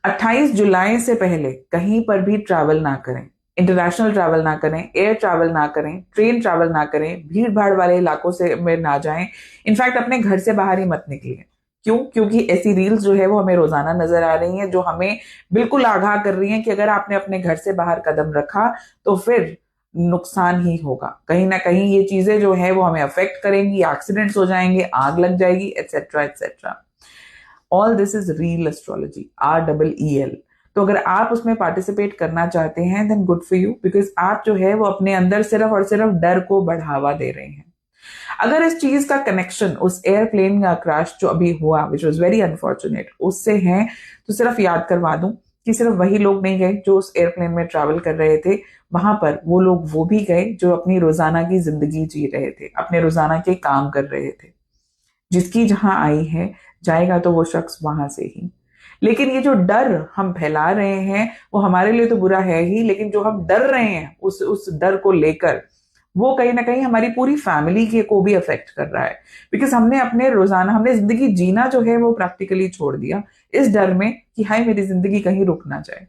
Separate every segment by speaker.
Speaker 1: 28 जुलाई से पहले कहीं पर भी ट्रैवल ना करें, इंटरनेशनल ट्रैवल ना करें, एयर ट्रैवल ना करें, ट्रेन ट्रैवल ना करें, भीड़ भाड़ वाले इलाकों से में ना जाएं। इनफैक्ट अपने घर से बाहर ही मत निकलिए। क्यों? क्योंकि ऐसी रील्स जो है वो हमें रोजाना नजर आ रही हैं जो हमें बिल्कुल आगाह कर रही हैं कि अगर आपने अपने घर से बाहर कदम रखा तो फिर नुकसान ही होगा। कहीं ना कहीं ये चीजें जो है वो हमें अफेक्ट करेंगी, एक्सीडेंट्स हो जाएंगे, आग लग जाएगी, etcetera etcetera. All this is real astrology, REEL। तो अगर आप उसमें पार्टिसिपेट करना चाहते हैं then good for you, because आप जो है वो अपने अंदर सिर्फ और सिर्फ डर को बढ़ावा दे रहे हैं। अगर इस चीज का कनेक्शन उस एयरप्लेन का क्रैश जो अभी हुआ विच वॉज वेरी अनफॉर्चुनेट उससे है, तो सिर्फ याद करवा दूं कि सिर्फ वही लोग नहीं गए जो उस एयरप्लेन में ट्रैवल कर रहे थे, वहां पर वो लोग वो भी गए जो अपनी रोजाना की जिंदगी जी रहे थे, अपने रोजाना के काम कर रहे थे। जिसकी जहां आई है जाएगा तो वो शख्स वहां से ही। लेकिन ये जो डर हम फैला रहे हैं वो हमारे लिए तो बुरा है ही, लेकिन जो हम डर रहे हैं उस डर को लेकर वो कहीं ना कहीं हमारी पूरी फैमिली के को भी अफेक्ट कर रहा है। बिकॉज हमने जिंदगी जीना जो है वो प्रैक्टिकली छोड़ दिया इस डर में कि हाय मेरी जिंदगी कहीं रुक ना जाए।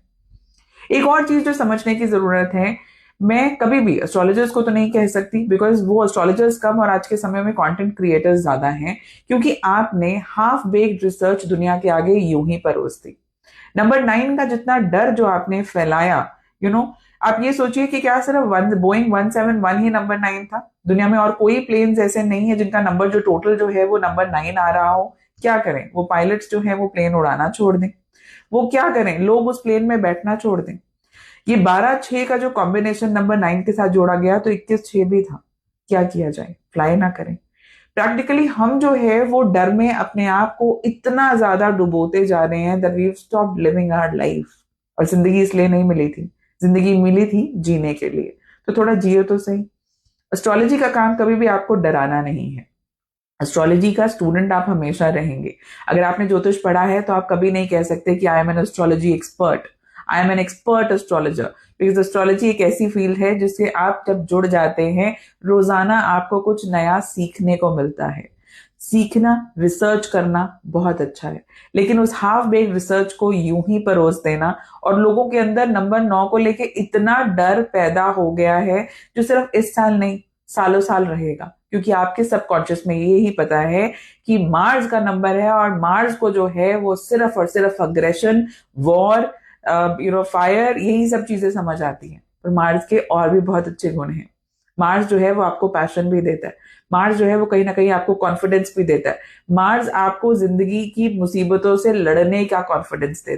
Speaker 1: एक और चीज जो समझने की जरूरत है, मैं कभी भी एस्ट्रोलॉजर्स को तो नहीं कह सकती बिकॉज वो एस्ट्रोलॉजर्स कम और आज के समय में कंटेंट क्रिएटर्स ज्यादा हैं, क्योंकि आपने हाफ बेक्ड रिसर्च दुनिया के आगे यूं ही परोस दी। नंबर 9 का जितना डर जो आपने फैलाया, आप ये सोचिए कि क्या सिर्फ बोइंग 171 ही नंबर 9 था? दुनिया में और कोई प्लेन्स ऐसे नहीं है जिनका नंबर जो टोटल जो है वो नंबर 9 आ रहा हो। क्या करें? वो पायलट्स जो है वो प्लेन उड़ाना छोड़ दें। वो क्या करें? लोग उस प्लेन में बैठना छोड़ दें। ये 12-6 का जो कॉम्बिनेशन नंबर 9 के साथ जोड़ा गया तो 21-6 भी था। क्या किया जाए? फ्लाई ना करें। प्रैक्टिकली हम जो है वो डर में अपने आप को इतना ज्यादा डुबोते जा रहे हैं that we stop living our life. और जिंदगी इसलिए नहीं मिली थी, जिंदगी मिली थी जीने के लिए। तो थोड़ा जियो तो सही। एस्ट्रोलॉजी का काम कभी भी आपको डराना नहीं है। एस्ट्रोलॉजी का स्टूडेंट आप हमेशा रहेंगे। अगर आपने ज्योतिष पढ़ा है तो आप कभी नहीं कह सकते कि I am an astrology expert, I am an expert astrologer. Because astrology एक ऐसी फील्ड है जिससे आप जब जुड़ जाते हैं रोजाना आपको कुछ नया सीखने को मिलता है। सीखना, रिसर्च करना बहुत अच्छा है, लेकिन उस हाफ बेक रिसर्च को यूं ही परोस देना और लोगों के अंदर नंबर 9 को लेके इतना डर पैदा हो गया है जो सिर्फ इस साल नहीं सालों साल रहेगा। क्योंकि आपके सबकॉन्शियस में ये ही पता है कि मार्स का नंबर है और मार्स को जो है वो सिर्फ और सिर्फ अग्रेशन, वॉर, फायर, यही सब चीजें समझ आती हैं। पर मार्स के और भी बहुत अच्छे गुण हैं। मार्स जो है वो आपको पैशन भी देता है। मार्स जो है वो कहीं ना कहीं आपको कॉन्फिडेंस भी देता है। मार्स आपको जिंदगी की मुसीबतों से लड़ने का कॉन्फिडेंस देता है।